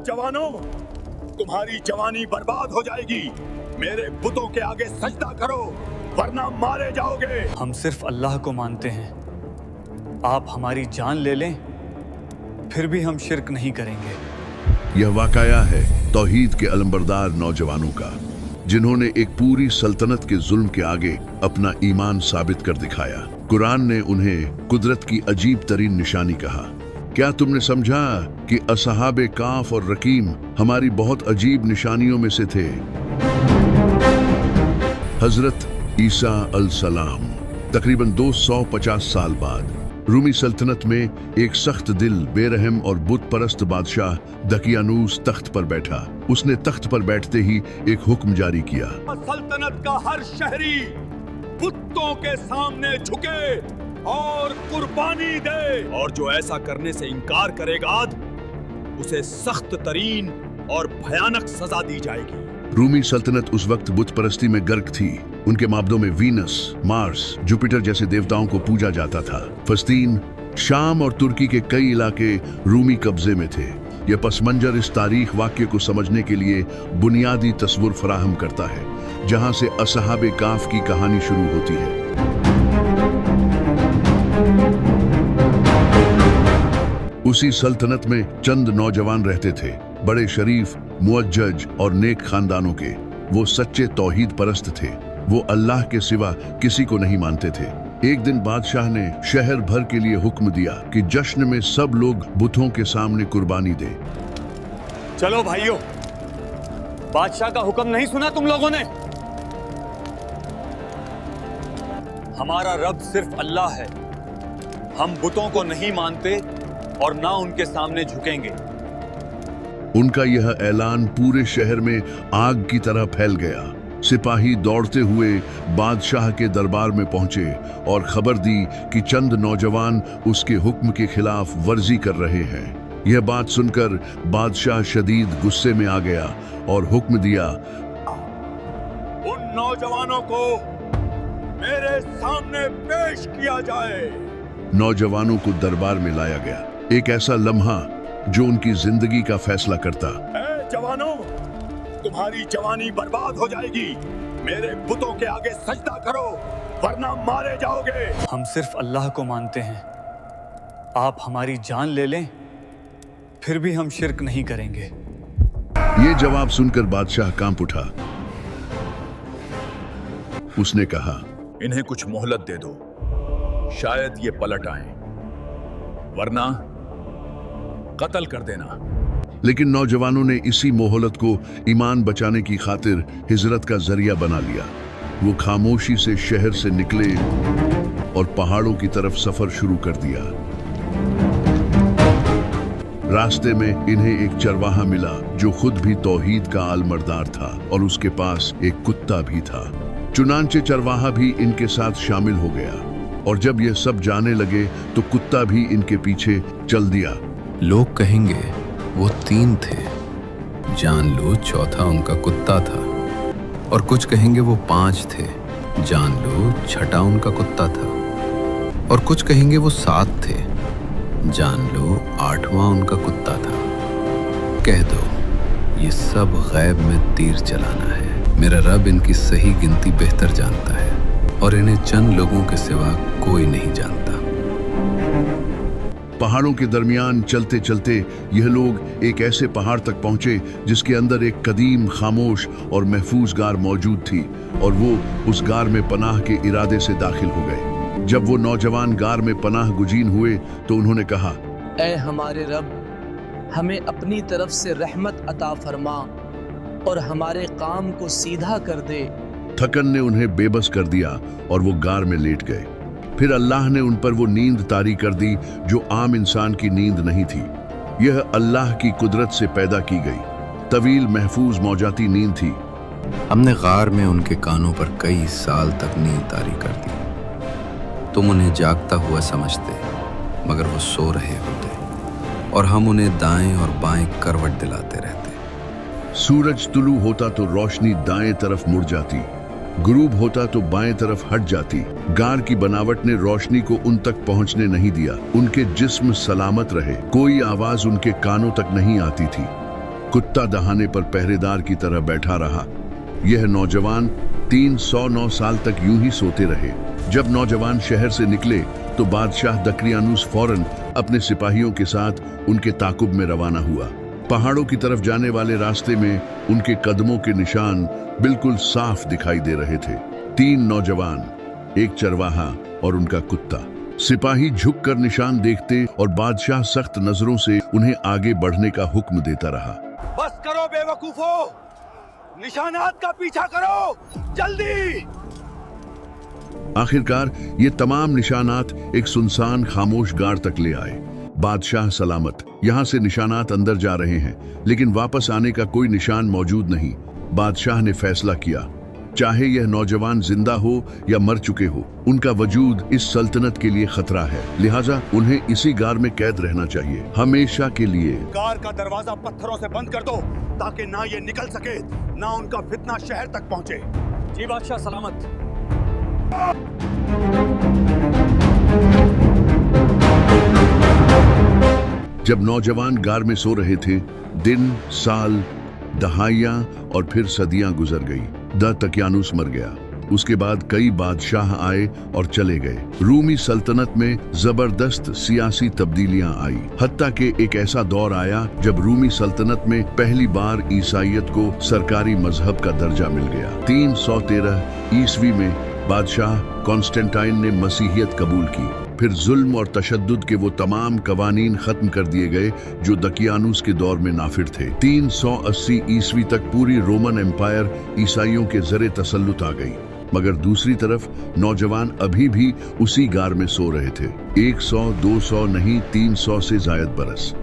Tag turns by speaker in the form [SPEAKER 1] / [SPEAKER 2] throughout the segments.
[SPEAKER 1] जवानों, तुम्हारी जवानी बर्बाद हो जाएगी। मेरे बुतों के आगे सजदा करो वरना मारे जाओगे।
[SPEAKER 2] हम सिर्फ अल्लाह को मानते हैं, आप हमारी जान ले लें फिर भी हम शिर्क नहीं करेंगे।
[SPEAKER 3] यह वाकया है तौहीद के अलंबरदार नौजवानों का, जिन्होंने एक पूरी सल्तनत के जुल्म के आगे अपना ईमान साबित कर दिखाया। कुरान ने उन्हें कुदरत की अजीब तरीन निशानी कहा। क्या तुमने समझा कि असहाबे काफ और रकीम हमारी बहुत अजीब निशानियों में से थे? हजरत ईसा अलैहिस्सलाम तकरीबन 250 साल बाद रूमी सल्तनत में एक सख्त दिल, बेरहम और बुत परस्त बादशाह दकियानूस तख्त पर बैठा। उसने तख्त पर बैठते ही एक हुक्म जारी किया,
[SPEAKER 1] सल्तनत का हर शहरी बुतों के सामने झुके और कुर्बानी दे, और जो ऐसा करने से इनकार करेगा उसे सख्त तरीन और भयानक सजा दी जाएगी।
[SPEAKER 3] रूमी सल्तनत उस वक्त बुत परस्ती में गर्क थी। उनके माबदों में वीनस, मार्स, जुपिटर जैसे देवताओं को पूजा जाता था। फलस्तीन, शाम और तुर्की के कई इलाके रूमी कब्जे में थे। यह पस मंजर इस तारीख वाक्य को समझने के लिए बुनियादी तस्वुर फराहम करता है, जहां से असहाबे काफ की कहानी शुरू होती है। उसी सल्तनत में चंद नौजवान रहते थे, बड़े शरीफ, मुअज्जज और नेक खानदानों के। वो सच्चे तौहीद परस्त थे। वो अल्लाह के सिवा किसी को नहीं मानते थे। एक दिन बादशाह ने शहर भर के लिए हुक्म दिया कि जश्न में सब लोग बुतों के सामने कुर्बानी दे।
[SPEAKER 2] चलो भाइयों, बादशाह का हुक्म नहीं सुना तुम लोगों ने? हमारा रब सिर्फ अल्लाह है। हम बुतों को नहीं मानते और ना उनके सामने झुकेंगे।
[SPEAKER 3] उनका यह ऐलान पूरे शहर में आग की तरह फैल गया। सिपाही दौड़ते हुए बादशाह के दरबार में पहुंचे और खबर दी कि चंद नौजवान उसके हुक्म के खिलाफ वर्जी कर रहे हैं। यह बात सुनकर बादशाह शदीद गुस्से में आ गया और हुक्म दिया,
[SPEAKER 1] उन नौजवानों को मेरे सामने पेश किया जाए।
[SPEAKER 3] नौजवानों को दरबार में लाया गया। एक ऐसा लम्हा जो उनकी जिंदगी का फैसला करता।
[SPEAKER 1] ए जवानों, तुम्हारी जवानी बर्बाद हो जाएगी। मेरे बुतों के आगे सजदा करो वरना मारे जाओगे।
[SPEAKER 2] हम सिर्फ अल्लाह को मानते हैं, आप हमारी जान ले लें फिर भी हम शिर्क नहीं करेंगे।
[SPEAKER 3] ये जवाब सुनकर बादशाह कांप उठा। उसने कहा,
[SPEAKER 1] इन्हें कुछ मोहलत दे दो, शायद ये पलट आए, वरना कत्ल कर देना।
[SPEAKER 3] लेकिन नौजवानों ने इसी मोहलत को ईमान बचाने की खातिर हिजरत का जरिया बना लिया। वो खामोशी से शहर से निकले और पहाड़ों की तरफ सफर शुरू कर दिया। रास्ते में इन्हें एक चरवाहा मिला जो खुद भी तौहीद का अलमरदार था और उसके पास एक कुत्ता भी था। चुनांचे चरवाहा भी इनके साथ शामिल हो गया और जब ये सब जाने लगे तो कुत्ता भी इनके पीछे चल दिया।
[SPEAKER 4] लोग कहेंगे वो 3 थे, जान लो चौथा उनका कुत्ता था। और कुछ कहेंगे वो 5 थे, जान लो छठा उनका कुत्ता था। और कुछ कहेंगे वो 7 थे, जान लो 8वां उनका कुत्ता था। कह दो ये सब गैब में तीर चलाना है। मेरा रब इनकी सही गिनती बेहतर जानता है और इन्हें चंद लोगों के सिवा कोई नहीं जानता।
[SPEAKER 3] पहाड़ों के दरमियान चलते चलते यह लोग एक ऐसे पहाड़ तक पहुंचे जिसके अंदर एक कदीम, खामोश और महफूज गार मौजूद थी और वो उस गार में पनाह के इरादे से दाखिल हो गए। जब वो नौजवान गार में पनाह गुजीन हुए तो उन्होंने कहा,
[SPEAKER 5] ऐ हमारे रब, हमें अपनी तरफ से रहमत अता फरमा और हमारे काम को सीधा कर दे।
[SPEAKER 3] थकन ने उन्हें बेबस कर दिया और वो गार में लेट गए। फिर अल्लाह ने उन पर वो नींद तारी कर दी जो आम इंसान की नींद नहीं थी। यह अल्लाह की कुदरत से पैदा की गई तवील महफूज मौजाती नींद थी।
[SPEAKER 4] हमने गार में उनके कानों पर कई साल तक नींद तारी कर दी। तुम उन्हें जागता हुआ समझते मगर वो सो रहे होते और हम उन्हें दाएं और बाएं करवट दिलाते रहते।
[SPEAKER 3] सूरज तुलू होता तो रोशनी दाएं तरफ मुड़ जाती, गुरूब होता तो बाएं तरफ हट जाती। गार की बनावट ने रोशनी को उन तक पहुंचने नहीं दिया। उनके जिस्म सलामत रहे, कोई आवाज उनके कानों तक नहीं आती थी। कुत्ता दहाने पर पहरेदार की तरह बैठा रहा। यह नौजवान 309 साल तक यूं ही सोते रहे। जब नौजवान शहर से निकले तो बादशाह दकियानूस फौरन अपने सिपाहियों के साथ उनके ताकुब में रवाना हुआ। पहाड़ों की तरफ जाने वाले रास्ते में उनके कदमों के निशान बिल्कुल साफ दिखाई दे रहे थे। 3 नौजवान, एक चरवाहा और उनका कुत्ता। सिपाही झुककर निशान देखते और बादशाह सख्त नजरों से उन्हें आगे बढ़ने का हुक्म देता रहा।
[SPEAKER 1] बस करो बेवकूफो, निशानात का पीछा करो, जल्दी।
[SPEAKER 3] आखिरकार ये तमाम निशानात एक सुनसान खामोश गाड़ तक ले आए। बादशाह सलामत। यहाँ से निशानात अंदर जा रहे हैं, लेकिन वापस आने का कोई निशान मौजूद नहीं। बादशाह ने फैसला किया, चाहे यह नौजवान जिंदा हो या मर चुके हो, उनका वजूद इस सल्तनत के लिए खतरा है। लिहाजा उन्हें इसी गार में कैद रहना चाहिए, हमेशा के लिए।
[SPEAKER 1] कार का दरवाजा पत्थरों से बंद कर दो, ताकि ना ये निकल सके, ना उनका फितना शहर तक पहुंचे।
[SPEAKER 2] जी बादशाह सलामत।
[SPEAKER 3] जब नौजवान गार में सो रहे थे, दिन, साल, दहाइयां और फिर सदियां गुजर गई। दकियानूस मर गया। उसके बाद कई बादशाह आए और चले गए। रूमी सल्तनत में जबरदस्त सियासी तब्दीलियां आई। हत्ता कि एक ऐसा दौर आया जब रूमी सल्तनत में पहली बार ईसाईयत को सरकारी मजहब का दर्जा मिल गया। 313 ईस्वी में बादशाह कॉन्स्टेंटाइन ने मसीहियत कबूल की। फिर जुल्म और तशद्दुद के वो तमाम कवानीन खत्म कर दिए गए जो दकियानूस के दौर में नाफिर थे। 380 ईस्वी तक पूरी रोमन एम्पायर ईसाइयों के जरे तसल्लुत आ गई, मगर दूसरी तरफ नौजवान अभी भी उसी गार में सो रहे थे। 100, 200 नहीं, 300 से जायद बरस।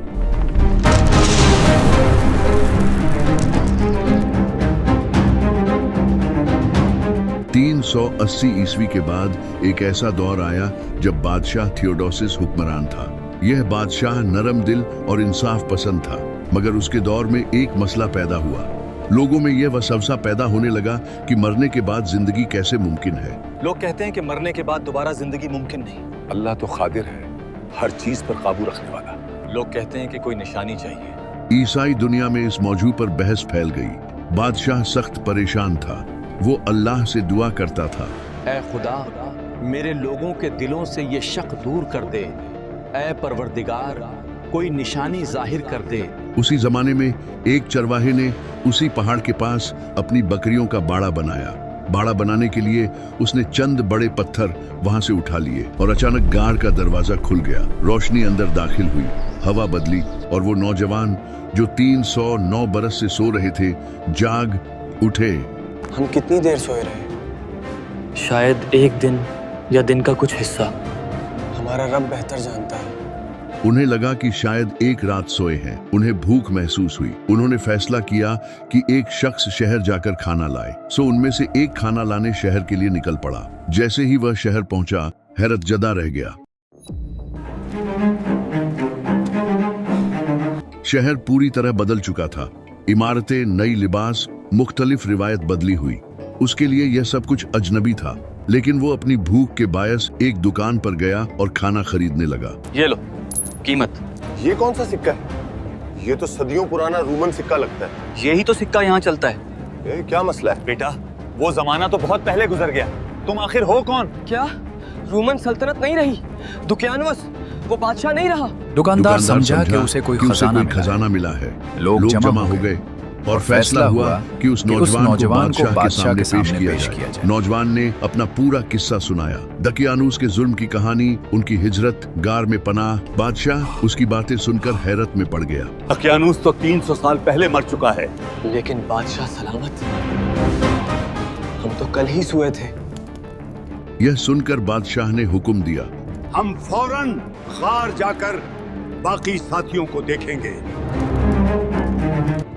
[SPEAKER 3] सौ 80 ईस्वी के बाद एक ऐसा दौर आया जब बादशाह थियोडोसिस हुक्मरान था। यह बादशाह नरम दिल और इंसाफ पसंद था, मगर उसके दौर में एक मसला पैदा हुआ। लोगों में यह वसवसा पैदा होने लगा कि मरने के बाद जिंदगी कैसे मुमकिन है।
[SPEAKER 2] लोग कहते हैं कि मरने के बाद दोबारा जिंदगी मुमकिन नहीं।
[SPEAKER 6] अल्लाह तो खादिर है, हर चीज पर काबू रखने वाला।
[SPEAKER 2] लोग कहते हैं कि कोई निशानी चाहिए।
[SPEAKER 3] ईसाई दुनिया में इस मौजू पर बहस फैल गई। बादशाह सख्त परेशान था। वो अल्लाह से दुआ करता था,
[SPEAKER 5] ऐ खुदा, मेरे लोगों के दिलों से ये शक दूर कर दे। ऐ परवरदिगार, कोई निशानी जाहिर कर दे।
[SPEAKER 3] उसी जमाने में एक चरवाहे ने उसी पहाड़ के पास अपनी बकरियों का बाड़ा बनाया। बाड़ा बनाने के लिए उसने चंद बड़े पत्थर वहां से उठा लिए और अचानक गार का दरवाजा खुल गया। रोशनी अंदर दाखिल हुई, हवा बदली और वो नौजवान जो 309 बरस से सो रहे थे जाग उठे।
[SPEAKER 7] हम कितनी देर सोए रहे? शायद एक दिन या दिन का कुछ हिस्सा। हमारा रब बेहतर जानता है।
[SPEAKER 3] उन्हें लगा कि शायद एक रात सोए हैं। उन्हें भूख महसूस हुई। उन्होंने फैसला किया कि एक शख्स शहर जाकर खाना लाए। सो उनमें से एक खाना लाने शहर के लिए निकल पड़ा। जैसे ही वह शहर पहुंचा, हैरत जदा रह गया। शहर पूरी तरह बदल चुका था। इमारतें, नई लिबास, मुख्तलिफ रिवायत बदली हुई। उसके लिए यह सब कुछ अजनबी था, लेकिन वो अपनी भूख के बायस एक दुकान पर गया और खाना खरीदने लगा।
[SPEAKER 2] ये लो, कीमत।
[SPEAKER 6] ये कौन सा सिक्का है? ये तो सदियों पुराना रोमन सिक्का लगता है।
[SPEAKER 2] यही तो सिक्का यहाँ चलता है।
[SPEAKER 6] क्या मसला है?
[SPEAKER 2] बेटा, वो जमाना तो बहुत पहले गुजर गया। तुम आखिर हो कौन?
[SPEAKER 7] क्या रोमन सल्तनत नहीं रही? दुकियानोस वो बादशाह नहीं रहा?
[SPEAKER 4] दुकानदार समझा कि उसे कोई
[SPEAKER 3] खजाना मिला है। लोग जमा हो गए और फैसला हुआ कि उस नौजवान को बादशाह के सामने पेश किया जाए। नौजवान ने अपना पूरा किस्सा सुनाया। दकियानूस के जुल्म की कहानी, उनकी हिजरत, गार में पनाह। बादशाह उसकी बातें सुनकर हैरत में पड़ गया।
[SPEAKER 1] दकियानूस तो 300 साल पहले मर चुका है।
[SPEAKER 7] लेकिन बादशाह सलामत, हम तो कल ही सोए थे।
[SPEAKER 3] यह सुनकर बादशाह ने हुक्म दिया,
[SPEAKER 1] हम फौरन गार जाकर बाकी साथियों को देखेंगे।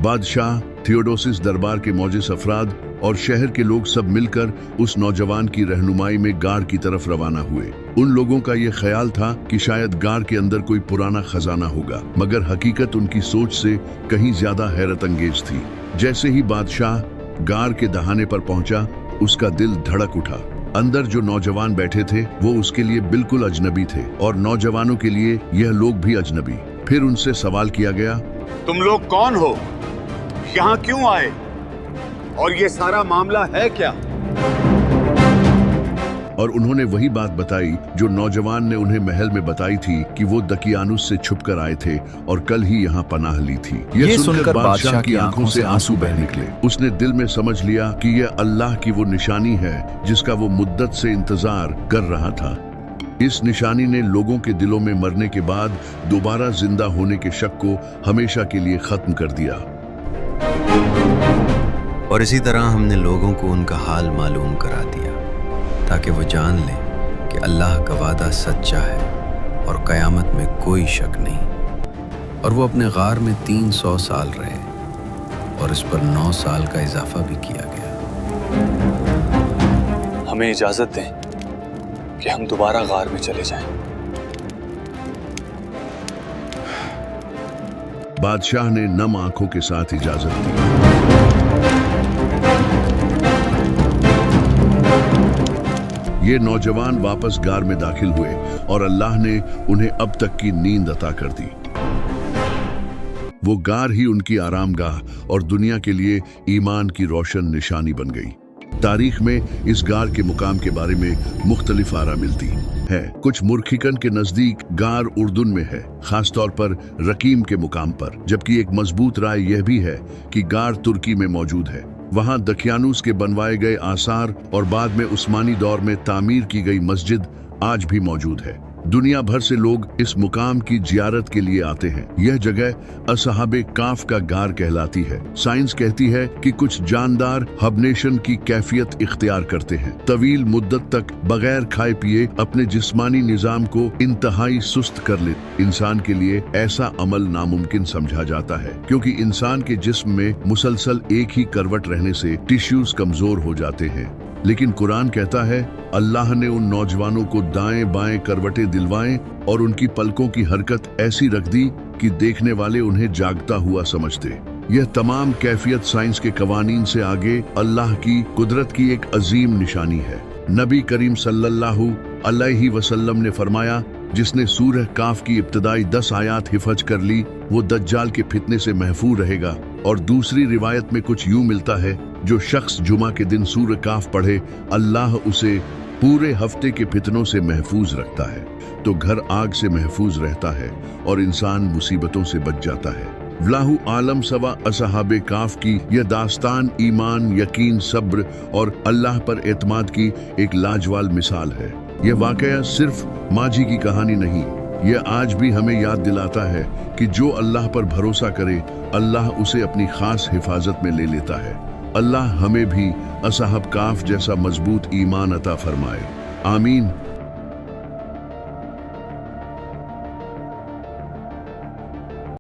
[SPEAKER 3] बादशाह, थियोडोसिस दरबार के मौजिस अफराद और शहर के लोग सब मिलकर उस नौजवान की रहनुमाई में गार की तरफ रवाना हुए। उन लोगों का यह ख्याल था कि शायद गार के अंदर कोई पुराना खजाना होगा, मगर हकीकत उनकी सोच से कहीं ज्यादा हैरत अंगेज थी। जैसे ही बादशाह गार के दहाने पर पहुंचा, उसका दिल धड़क उठा। अंदर जो नौजवान बैठे थे वो उसके लिए बिल्कुल अजनबी थे और नौजवानों के लिए यह लोग भी अजनबी। फिर उनसे सवाल किया गया,
[SPEAKER 1] तुम लोग कौन हो?
[SPEAKER 8] यहाँ क्यों आए और ये सारा मामला है क्या?
[SPEAKER 3] और उन्होंने वही बात बताई जो नौजवान ने उन्हें महल में बताई थी कि वो दकियानुस से छुपकर आए थे और कल ही यहाँ पनाह ली थी।
[SPEAKER 4] ये सुनकर बादशाह की आंखों से आंसू बह निकले।
[SPEAKER 3] उसने दिल में समझ लिया कि यह अल्लाह की वो निशानी है जिसका वो मुद्दत से इंतजार कर रहा था। इस निशानी ने लोगों के दिलों में मरने के बाद दोबारा जिंदा होने के शक को हमेशा के लिए खत्म कर दिया।
[SPEAKER 4] और इसी तरह हमने लोगों को उनका हाल मालूम करा दिया ताकि वो जान लें कि अल्लाह का वादा सच्चा है और क़यामत में कोई शक नहीं। और वो अपने गार में 300 साल रहे और इस पर 9 साल का इजाफा भी किया गया।
[SPEAKER 2] हमें इजाजत दें कि हम दोबारा गार में चले जाएं।
[SPEAKER 3] बादशाह ने नम आंखों के साथ इजाजत दी। ये नौजवान वापस गार में दाखिल हुए और अल्लाह ने उन्हें अब तक की नींद अता कर दी। वो गार ही उनकी आरामगाह और दुनिया के लिए ईमान की रोशन निशानी बन गई। तारीख में इस गार के मुकाम के बारे में मुख्तलिफ आरा मिलती है। कुछ मुर्खिकन के नजदीक गार उर्दून में है, खासतौर पर रकीम के मुकाम पर, जबकि एक मजबूत राय यह भी है कि गार तुर्की में मौजूद है। वहां दकियानुस के बनवाए गए आसार और बाद में उस्मानी दौर में तामीर की गई मस्जिद आज भी मौजूद है। दुनिया भर से लोग इस मुकाम की जियारत के लिए आते हैं। यह जगह असहाबे काफ का गार कहलाती है। साइंस कहती है कि कुछ जानदार हबनेशन की कैफियत इख्तियार करते हैं। तवील मुद्दत तक बगैर खाए पिए अपने जिस्मानी निजाम को इंतहाई सुस्त कर ले। इंसान के लिए ऐसा अमल नामुमकिन समझा जाता है क्योंकि इंसान के जिस्म में मुसलसल एक ही करवट रहने से टिश्यूज कमजोर हो जाते हैं। लेकिन कुरान कहता है अल्लाह ने उन नौजवानों को दाएं बाएं करवटें दिलवाएं और उनकी पलकों की हरकत ऐसी रख दी कि देखने वाले उन्हें जागता हुआ समझते। यह तमाम कैफियत साइंस के कवानीन से आगे अल्लाह की कुदरत की एक अजीम निशानी है। नबी करीम सल्लल्लाहु अलैहि वसल्लम ने फरमाया, जिसने सूरह काफ की इब्तदाई 10 आयात हिफज कर ली वो दज्जाल के फितने से महफूज रहेगा। और दूसरी रिवायत में कुछ यूं मिलता है, जो शख्स जुमा के दिन सूरह काफ पढ़े अल्लाह उसे पूरे हफ्ते के फितनों से महफूज रखता है। तो घर आग से महफूज रहता है और इंसान मुसीबतों से बच जाता है। वल्लाहु आलम सवा असहाबे काफ की यह दास्तान ईमान, यकीन, सब्र और अल्लाह पर एतमाद की एक लाजवाब मिसाल है। यह वाकया सिर्फ माजी की कहानी नहीं, यह आज भी हमें याद दिलाता है कि जो अल्लाह पर भरोसा करे अल्लाह उसे अपनी खास हिफाजत में ले लेता है। अल्लाह हमें भी असहाब काफ जैसा मजबूत ईमान अता फरमाए। आमीन।